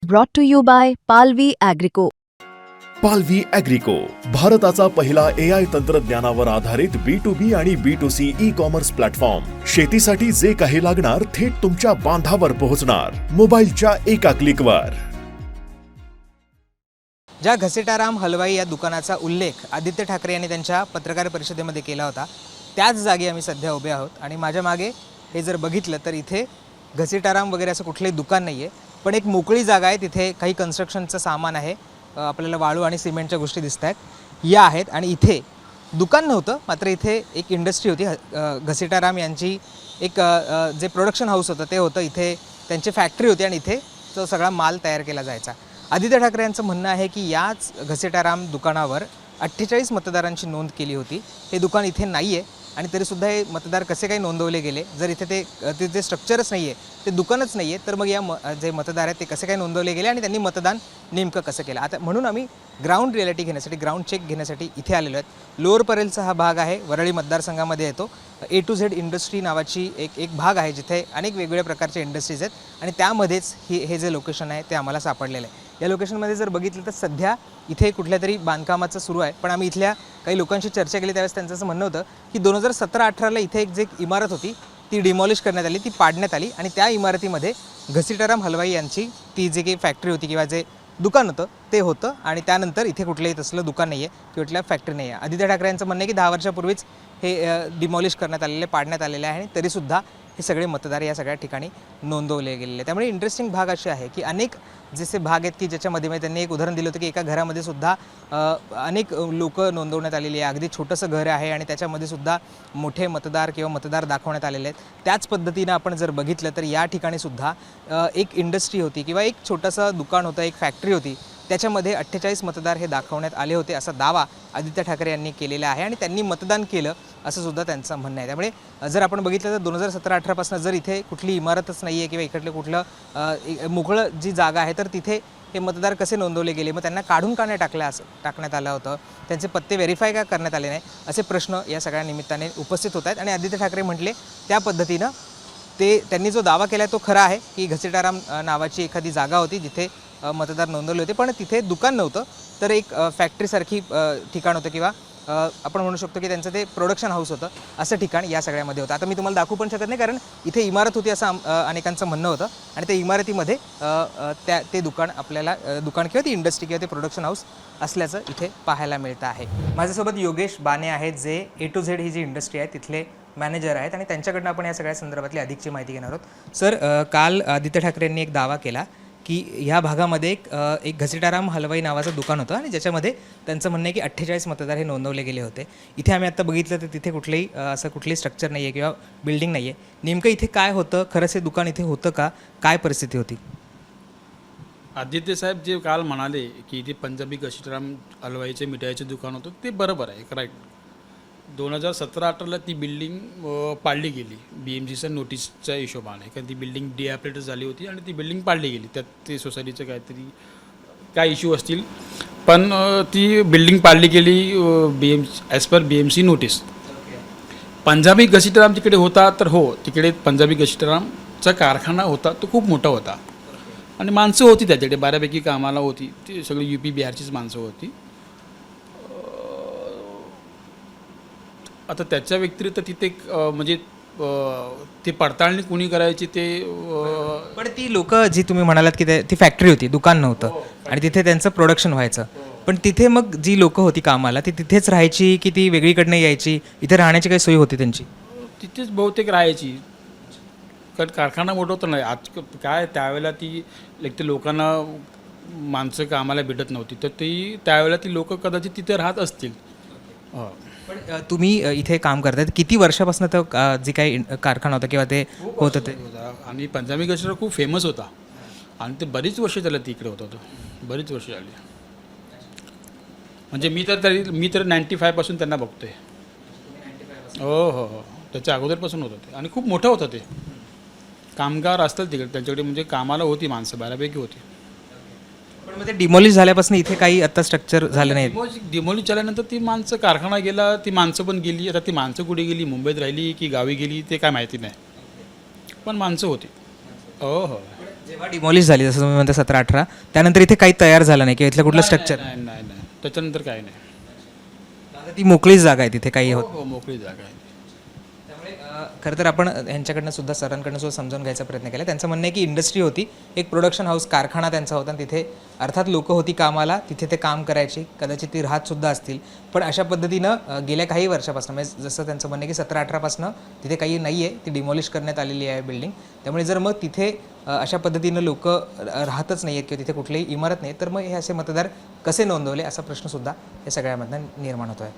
brought to you by Palvi Agrico. पालवी ॲग्रिको, भारताचा पहिला AI तंत्रज्ञानावर आधारित B2B आणि B2C ई कॉमर्स प्लॅटफॉर्म. शेतीसाठी जे काही लागणार थेट तुमच्या बांधावर पोहोचणार, मोबाईलच्या एका क्लिकवर. ज्या घसेटाराम हलवाई या दुकानाचा उल्लेख आदित्य ठाकरे यांनी त्यांच्या पत्रकार परिषदेमध्ये केला होता, त्याच जागी आम्ही सध्या उभे आहोत. आणि माझ्या मागे हे जर बघितलं तर इथे घसेटाराम वगैरे असं कुठलंही दुकान नाही आहे, पण एक मोकळी जागा आहे. तिथे काही कन्स्ट्रक्शनचं सामान आहे, आपल्याला वाळू आणि सिमेंटच्या गोष्टी दिसत आहेत या आहेत. आणि इथे दुकान नव्हतं, मात्र इथे एक इंडस्ट्री होती. घसेटाराम यांची एक जे प्रोडक्शन हाऊस होतं ते होतं. इथे त्यांची फॅक्टरी होती आणि इथे तो सगळा माल तयार केला जायचा. आदित्य ठाकरे यांचं म्हणणं आहे की याच घसेटाराम दुकानावर 48 मतदारांची नोंद केली होती. हे दुकान इथे नाही आहे आणि तरीसुद्धा हे मतदार कसे काही नोंदवले गेले. जर इथे ते स्ट्रक्चरच नाही आहे, ते दुकानच नाही आहे, तर मग या जे मतदार आहेत ते कसे काय नोंदवले गेले आणि त्यांनी मतदान नेमकं कसं केलं. आता म्हणून आम्ही ग्राउंड रिॲलिटी घेण्यासाठी, ग्राउंड चेक घेण्यासाठी इथे आलेलो आहेत. लोअर परेलचा हा भाग आहे, वरळी मतदारसंघामध्ये येतो. A to Z इंडस्ट्री नावाची एक भाग आहे, जिथे अनेक वेगवेगळ्या प्रकारचे इंडस्ट्रीज आहेत आणि त्यामध्येच हे जे लोकेशन आहे ते आम्हाला सापडलेलं आहे. या लोकेशनमध्ये जर बघितलं तर सध्या इथे कुठल्या तरी बांधकामाचं सुरू आहे. पण आम्ही इथल्या काही लोकांशी चर्चा केली, त्यावेळेस त्यांचं असं म्हणणं होतं की 2017-18ला इथे एक जे इमारत होती ती डिमॉलिश करण्यात आली, ती पाडण्यात आली आणि त्या इमारतीमध्ये घसेटाराम हलवाई यांची ती जी काही फॅक्टरी होती किंवा जे दुकान होतं ते होतं. आणि त्यानंतर इथे कुठलंही तसलं दुकान नाही आहे किंवा कुठल्या फॅक्टरी नाही आहे. आदित्य ठाकरे यांचं म्हणणं आहे की 10 वर्षापूर्वीच हे डिमॉलिश करण्यात आलेले, पाडण्यात आलेले आहे आणि तरीसुद्धा हे सगळे मतदार या सगळ्या ठिकाणी नोंदवले गेलेले. त्यामुळे इंटरेस्टिंग भाग असे आहे की अनेक जसे भाग आहेत की ज्याच्यामध्ये त्यांनी एक उदाहरण दिलं होतं की एका घरामध्ये सुद्धा अनेक लोक नोंदवण्यात आलेली आहे. अगदी छोटंसं घर आहे आणि त्याच्यामध्ये सुद्धा मोठे मतदार किंवा मतदार दाखवण्यात आलेले आहेत. त्याच पद्धतीनं आपण जर बघितलं तर या ठिकाणी सुद्धा एक इंडस्ट्री होती किंवा एक छोटंसं दुकान होतं, एक फॅक्टरी होती, त्याच्यामध्ये 48 मतदार हे दाखवण्यात आले होते असा दावा आदित्य ठाकरे यांनी केलेला आहे आणि त्यांनी मतदान केलं असं सुद्धा त्यांचं म्हणणं आहे. त्यामुळे जर आपण बघितलं तर 2017-18पासून जर इथे कुठली इमारतच नाही आहे किंवा इकडलं कुठलं मोकळं जी जागा आहे तर तिथे हे मतदार कसे नोंदवले गेले, मग त्यांना काढून का नाही टाकण्यात आलं होतं, त्यांचे पत्ते व्हेरीफाय का करण्यात आले नाही, असे प्रश्न या सगळ्या निमित्ताने उपस्थित होत आहेत. आणि आदित्य ठाकरे म्हटले त्या पद्धतीनं त्यांनी जो दावा केला आहे तो खरा आहे की घसेटाराम नावाची एखादी जागा होती जिथे मतदार नोंदवले होते, पण तिथे दुकान नव्हतं, तर एक फॅक्टरीसारखी ठिकाण होतं किंवा आपण म्हणू शकतो की त्यांचं ते प्रोडक्शन हाऊस होतं, असं ठिकाण या सगळ्यामध्ये होतं. आता मी तुम्हाला दाखवू पण शकत नाही कारण इथे इमारत होती असं अनेकांचं म्हणणं होतं आणि त्या इमारतीमध्ये ते दुकान आपल्याला दुकान किंवा ती इंडस्ट्री किंवा ते प्रोडक्शन हाऊस असल्याचं इथे पाहायला मिळतं आहे. माझ्यासोबत योगेश बाने आहेत, जे A to Z ही जी इंडस्ट्री आहे तिथले मॅनेजर आहेत आणि त्यांच्याकडनं आपण या सगळ्या संदर्भातली अधिकची माहिती घेणार आहोत. सर, काल आदित्य ठाकरे यांनी एक दावा केला की ह्या भागामध्ये एक घसेटाराम हलवाई नावाचं दुकान होतं आणि ज्याच्यामध्ये त्यांचं म्हणणं आहे की 48 मतदार हे नोंदवले गेले होते. इथे आम्ही आता बघितलं तर तिथे कुठलंही स्ट्रक्चर नाही आहे किंवा बिल्डिंग नाही आहे. नेमकं इथे काय होतं, खरंच हे दुकान इथे होतं का, काय परिस्थिती होती? आदित्य साहेब जे काल म्हणाले की इथे पंजाबी घसेटाराम हलवाईचे मिठाईचे दुकान होतं ते बरोबर आहे, राईट. 2017-18ला ती बिल्डिंग पाडली गेली BMCच्या नोटीसच्या हिशोबाने, कारण ती बिल्डिंग डिॲपरेट झाली होती आणि ती बिल्डिंग पाडली गेली. त्यात ते सोसायटीचं काहीतरी काय इश्यू असतील, पण ती बिल्डिंग पाडली गेली as per BMC notice. Punjabi Ghasetaram तिकडे होता तर हो, तिकडे पंजाबी घसेटारामचा कारखाना होता, तो खूप मोठा होता आणि माणसं होती त्याच्याकडे बऱ्यापैकी कामाला होती. ती सगळी UP बिहारचीच माणसं होती. आता त्याच्या व्यतिरिक्त तिथे म्हणजे ती पडताळणी कुणी करायची ते पण ती लोक जी तुम्ही म्हणालात की ती फॅक्टरी होती, दुकान नव्हतं आणि तिथे त्यांचं प्रोडक्शन व्हायचं, पण तिथे मग जी लोकं होती कामाला ती तिथेच राहायची की ती वेगळीकडनं यायची? इथे राहण्याची काही सोय होती त्यांची? तिथेच बहुतेक राहायची, कारण कारखाना मोठं होतं नाही. आज काय त्यावेळेला ती ते लोकांना माणसं कामाला भेटत नव्हती, तर त्यावेळेला ती लोकं कदाचित तिथे राहत असतील. पण तुम्ही इथे काम करतायत किती वर्षापासून तर जी काही कारखाना होता किंवा ते होतं ते? आणि पंजाबी घसेटाराम खूप फेमस होता आणि ते बरीच वर्ष त्याला तिकडे होतं, बरीच वर्ष झाली. म्हणजे मी तर 95पासून त्यांना बघतोय. हो हो हो, त्याच्या अगोदरपासून होतं ते आणि खूप मोठं होतं ते. कामगार असतात तिकडे त्यांच्याकडे, म्हणजे कामाला होती माणसं बऱ्यापैकी होती. पण मग ते डिमॉलिश झाल्यापासून इथे काही आता स्ट्रक्चर झालं नाही? डिमॉलिश झाल्यानंतर ती माणसं, कारखाना गेला, ती माणसं पण गेली. आता ती माणसं कुठे गेली, मुंबईत राहिली की गावी गेली ते काय माहिती नाही, पण माणसं होती. हो हो. जेव्हा डिमॉलिश झाली जसं तुम्ही म्हणता 17-18 त्यानंतर इथे काही तयार झालं नाही किंवा इथलं कुठलं स्ट्रक्चर नाही नाही नाही त्याच्यानंतर काही नाही. आता ती मोकळीच जागा आहे तिथे काही होत हो मोकळी जागा आहे. त्यामुळे खरं तर आपण ह्यांच्याकडनं सुद्धा सरांकडनं सुद्धा समजावून घ्यायचा प्रयत्न केला. त्यांचं म्हणणं आहे की इंडस्ट्री होती, एक प्रोडक्शन हाऊस कारखाना त्यांचा होता आणि तिथे अर्थात लोकं होती कामाला, तिथे ते काम करायची, कदाचित ती राहतसुद्धा असतील. पण अशा पद्धतीनं गेल्या काही वर्षापासून म्हणजे जसं त्यांचं म्हणणं आहे की 17-18पासून तिथे काही नाही आहे, ती डिमॉलिश करण्यात आलेली आहे बिल्डिंग. त्यामुळे जर मग तिथे अशा पद्धतीनं लोकं राहतच नाही आहेत किंवा तिथे कुठलीही इमारत नाही तर मग हे असे मतदार कसे नोंदवले असा प्रश्नसुद्धा या सगळ्यामधनं निर्माण होतो आहे.